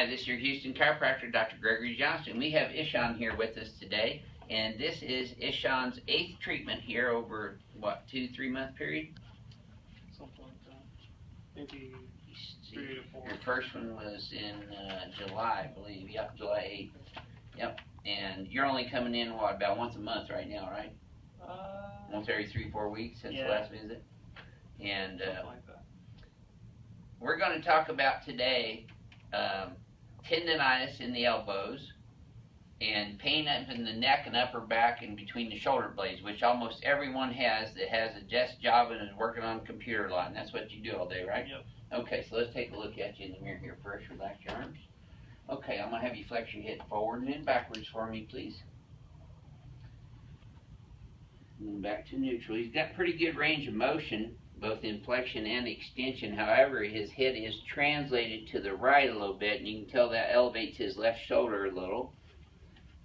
Hi, this is your Houston chiropractor, Dr. Gregory Johnston. We have Ishan here with us today, and this is Ishan's 8th treatment here over, what, 2-3 month period? Something like that. Maybe 3 to 4. Your first one was in July, I believe. Yep, July 8th. Yep. And you're only coming in, what, about once a month right now, right? Once every 3-4 weeks since the last visit. And like that. We're going to talk about today tendonitis in the elbows and pain up in the neck and upper back and between the shoulder blades, which almost everyone has that has a desk job and is working on a computer a lot. And that's what you do all day, right? Yep. Okay, so let's take a look at you in the mirror here first. Relax your arms. Okay, I'm going to have you flex your head forward and then backwards for me, please. And then back to neutral. He's got pretty good range of motion, both in flexion and extension. However, his head is translated to the right a little bit, and you can tell that elevates his left shoulder a little.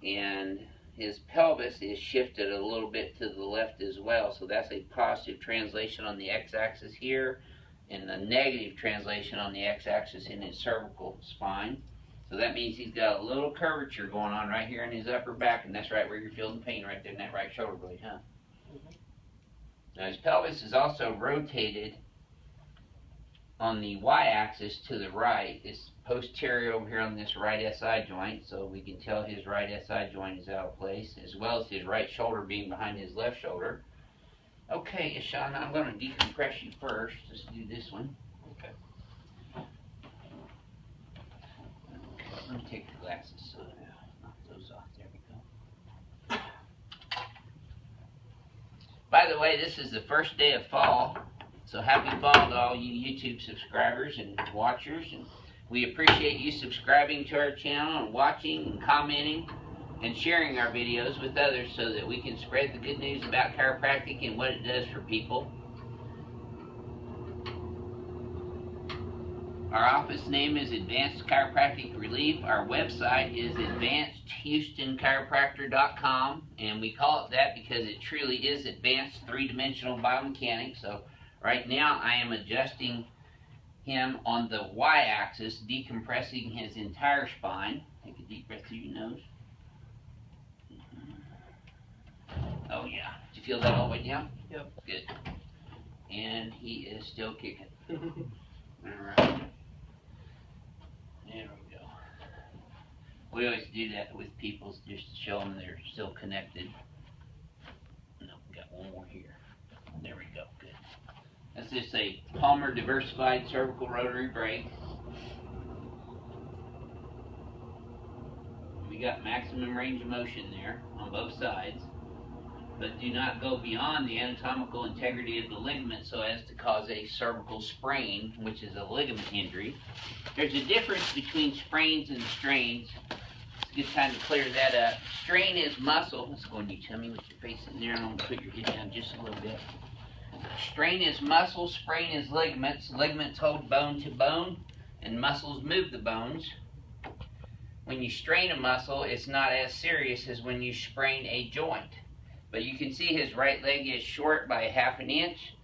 And his pelvis is shifted a little bit to the left as well, so that's a positive translation on the x-axis here, and a negative translation on the x-axis in his cervical spine. So that means he's got a little curvature going on right here in his upper back, and that's right where you're feeling pain, right there in that right shoulder blade, huh? Now his pelvis is also rotated on the y-axis to the right. It's posterior over here on this right SI joint, so we can tell his right SI joint is out of place, as well as his right shoulder being behind his left shoulder. Okay, Ishan, I'm going to decompress you first. Let's do this one. Okay. Let me take your glasses so knock those off. There we go. By the way, this is the first day of fall, so happy fall to all you YouTube subscribers and watchers. And we appreciate you subscribing to our channel and watching and commenting and sharing our videos with others so that we can spread the good news about chiropractic and what it does for people. Our office name is Advanced Chiropractic Relief. Our website is advancedhoustonchiropractor.com, and we call it that because it truly is advanced three-dimensional biomechanics. So right now I am adjusting him on the y-axis, decompressing his entire spine. Take a deep breath through your nose. Oh yeah. Did you feel that all the way down? Yep. Good. And he is still kicking. Alright. There we go. We always do that with people just to show them they're still connected. No, we got one more here. There we go. Good. That's just a Palmer diversified cervical rotary brake. We got maximum range of motion there on both sides, but do not go beyond the anatomical integrity of the ligament so as to cause a cervical sprain, which is a ligament injury. There's a difference between sprains and strains. It's a good time to clear that up. Strain is muscle. Let's go on your tummy with your face in there, and I'm going to put your head down just a little bit. Strain is muscle, sprain is ligaments. Ligaments hold bone to bone, and muscles move the bones. When you strain a muscle, it's not as serious as when you sprain a joint. But you can see his right leg is short by 1/2 inch.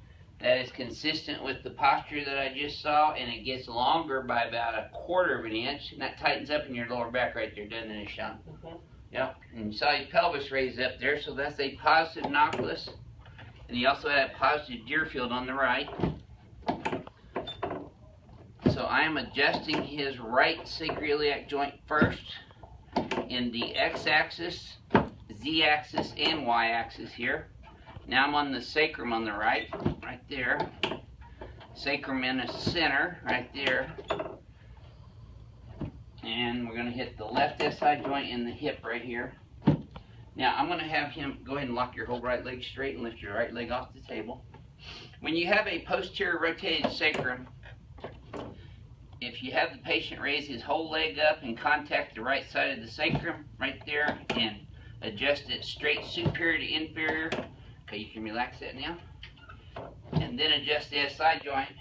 That is consistent with the posture that I just saw, and it gets longer by about 1/4 inch, and that tightens up in your lower back right there, doesn't it, Sean? Mm-hmm. Yep, and you saw your pelvis raised up there, so that's a positive nocculus. And he also had a positive Deerfield on the right. So I am adjusting his right sacroiliac joint first in the x-axis, z-axis, and y-axis here. Now I'm on the sacrum on the right there. Sacrum in the center, right there. And we're going to hit the left SI joint in the hip right here. Now I'm going to have him go ahead and lock your whole right leg straight and lift your right leg off the table. When you have a posterior rotated sacrum, if you have the patient raise his whole leg up and contact the right side of the sacrum right there and adjust it straight superior to inferior. Okay, you can relax that now. And then adjust the SI joint.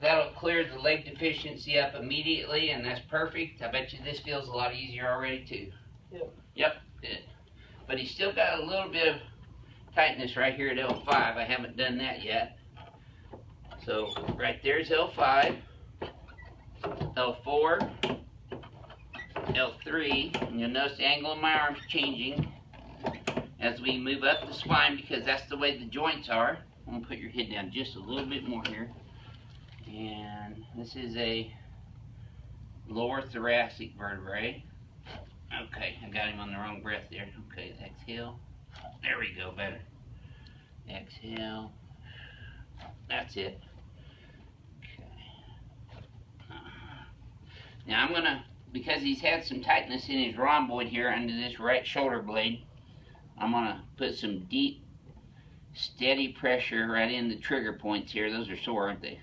That'll clear the leg deficiency up immediately, and that's perfect. I bet you this feels a lot easier already too. Yep. Yep, good. But he's still got a little bit of tightness right here at L5. I haven't done that yet. So right there's L5, L4, L3, and you'll notice the angle of my arm's changing as we move up the spine because that's the way the joints are. I'm going to put your head down just a little bit more here. And this is a lower thoracic vertebrae. Okay, I got him on the wrong breath there. Okay, exhale. There we go, better. Exhale. That's it. Okay. Now I'm going to, because he's had some tightness in his rhomboid here under this right shoulder blade, I'm going to put some deep, steady pressure right in the trigger points here. Those are sore, aren't they?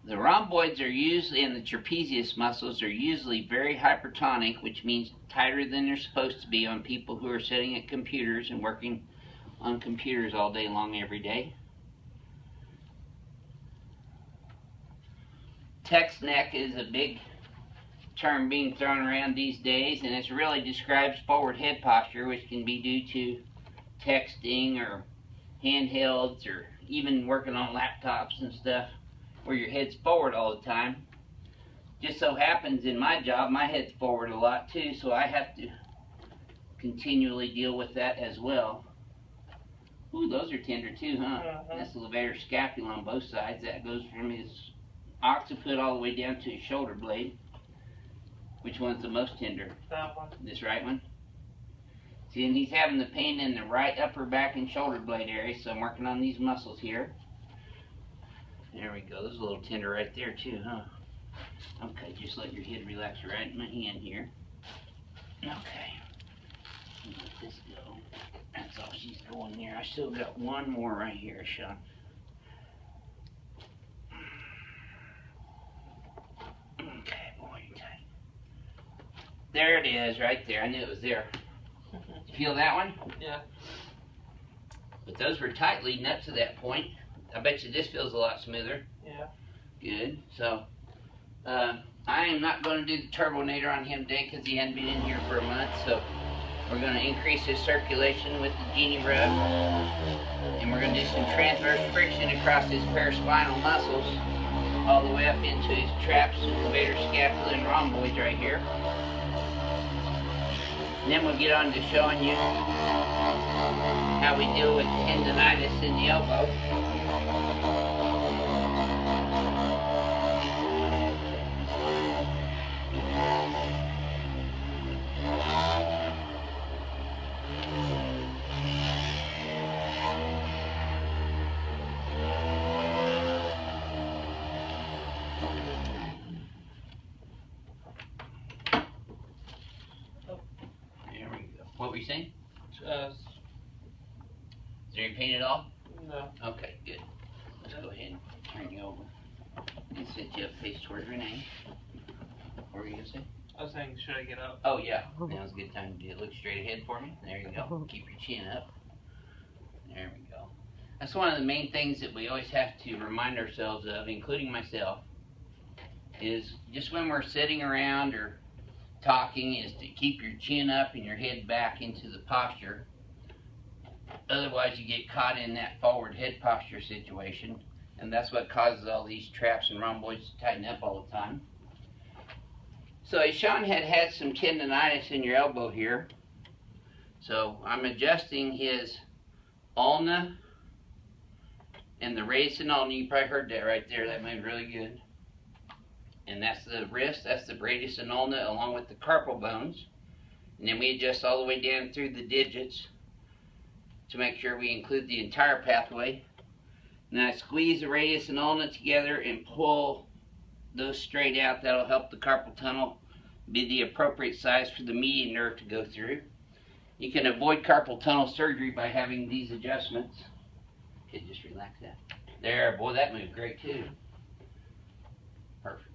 The rhomboids are usually, and the trapezius muscles are usually very hypertonic, which means tighter than they're supposed to be on people who are sitting at computers and working on computers all day long every day. Text neck is a big term being thrown around these days, and it really describes forward head posture, which can be due to texting or handhelds or even working on laptops and stuff where your head's forward all the time. Just so happens in my job, my head's forward a lot too, so I have to continually deal with that as well. Ooh, those are tender too, huh? That's the levator scapula on both sides. That goes from his occiput all the way down to his shoulder blade. Which one's the most tender? That one. This right one? See, and he's having the pain in the right upper back and shoulder blade area, so I'm working on these muscles here. There we go. There's a little tender right there too, huh? Okay, just let your head relax right in my hand here. Okay. Let this go. That's all she's going there. I still got one more right here, Sean. Okay, boy, tight. There it is, right there. I knew it was there. Feel that one? Yeah. But those were tight leading up to that point. I bet you this feels a lot smoother. Yeah. Good. So, I am not going to do the turbonator on him today because he hadn't been in here for a month. So, we're going to increase his circulation with the Genie Rub. And we're going to do some transverse friction across his paraspinal muscles all the way up into his traps, levator scapula, and rhomboids right here. And then we'll get on to showing you how we deal with tendonitis in the elbow. What were you saying? Is there any pain at all? No. Okay, good. Let's go ahead and turn you over and sit you up face towards Renee. What were you going to say? I was saying, should I get up? Oh, yeah. Now's a good time to do it. Look straight ahead for me. There you go. Keep your chin up. There we go. That's one of the main things that we always have to remind ourselves of, including myself, is just when we're sitting around or talking, is to keep your chin up and your head back into the posture. Otherwise you get caught in that forward head posture situation, and that's what causes all these traps and rhomboids to tighten up all the time. So Sean had some tendonitis in your elbow here, so I'm adjusting his ulna and the radius and ulna. You probably heard that right there. That moved really good. And that's the wrist, that's the radius and ulna along with the carpal bones. And then we adjust all the way down through the digits to make sure we include the entire pathway. And I squeeze the radius and ulna together and pull those straight out. That'll help the carpal tunnel be the appropriate size for the median nerve to go through. You can avoid carpal tunnel surgery by having these adjustments. Okay, just relax that. There, boy, that moved great too. Perfect.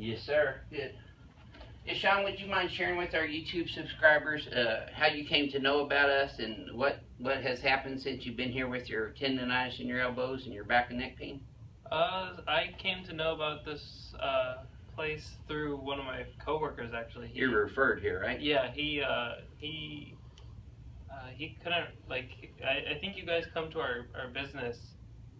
Yes, sir. Good. Yeah, Sean, would you mind sharing with our YouTube subscribers how you came to know about us and what has happened since you've been here with your tendonitis in your elbows and your back and neck pain? I came to know about this place through one of my coworkers, actually. You're referred here, right? Yeah, he He couldn't, like, I think you guys come to our business,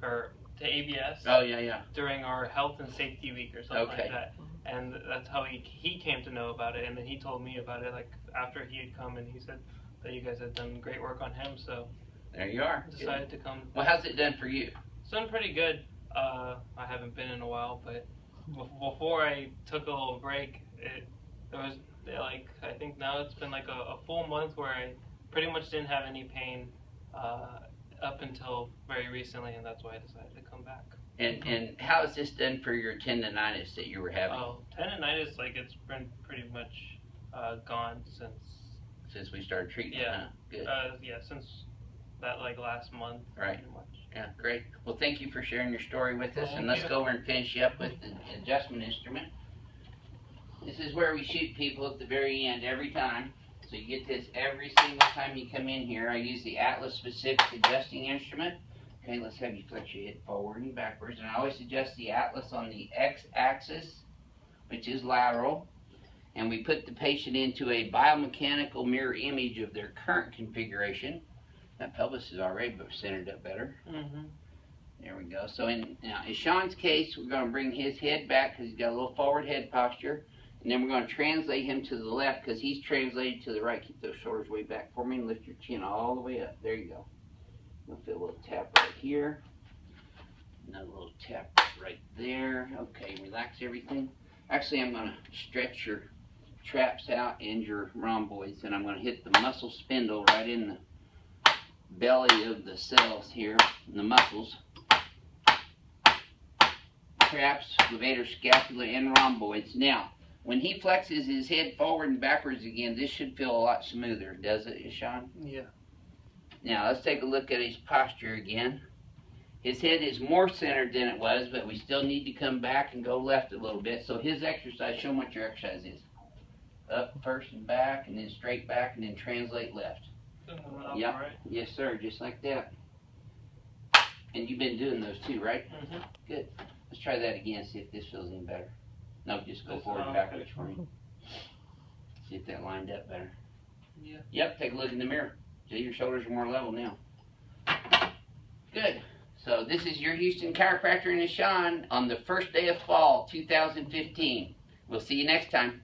or to ABS. Oh, yeah. During our health and safety week or something Okay. like that. And that's how he came to know about it, and then he told me about it, like, after he had come, and he said that you guys had done great work on him, so. There you are. Decided to come. Well, how's it done for you? It's done pretty good. I haven't been in a while, but before I took a little break, it was, like, I think now it's been like a full month where I pretty much didn't have any pain up until very recently, and that's why I decided to come back. And how is this done for your tendonitis that you were having? Oh, tendonitis, like, it's been pretty much gone since we started treating. Yeah. Huh? Good. Yeah, since that, like, last month. Right. Pretty much. Yeah, great. Well, thank you for sharing your story with us, and Thank let's you. go over and finish you up with the adjustment instrument. This is where we shoot people at the very end every time. So you get this every single time you come in here. I use the Atlas specific adjusting instrument. Okay, let's have you flex your head forward and backwards. And I always adjust the Atlas on the x-axis, which is lateral. And we put the patient into a biomechanical mirror image of their current configuration. That pelvis is already centered up better. Mm-hmm. There we go. So now in Sean's case, we're going to bring his head back because he's got a little forward head posture. And then we're going to translate him to the left because he's translated to the right. Keep those shoulders way back for me and lift your chin all the way up. There you go. We'll feel a little tap right here. Another little tap right there. Okay, relax everything. Actually, I'm going to stretch your traps out and your rhomboids, and I'm going to hit the muscle spindle right in the belly of the cells here, the muscles. Traps, levator, scapula, and rhomboids. Now, when he flexes his head forward and backwards again, this should feel a lot smoother, does it, Sean? Yeah. Now, let's take a look at his posture again. His head is more centered than it was, but we still need to come back and go left a little bit. So his exercise, show him what your exercise is. Up first and back, and then straight back, and then translate left. Yep. Right. Yes, sir, just like that. And you've been doing those too, right? Mm-hmm. Good. Let's try that again, see if this feels any better. No, just go This, forward and okay. backwards for me. See if that lined up better. Yeah. Yep, take a look in the mirror. See, your shoulders are more level now. Good. So this is your Houston chiropractor and Sean on the first day of fall, 2015. We'll see you next time.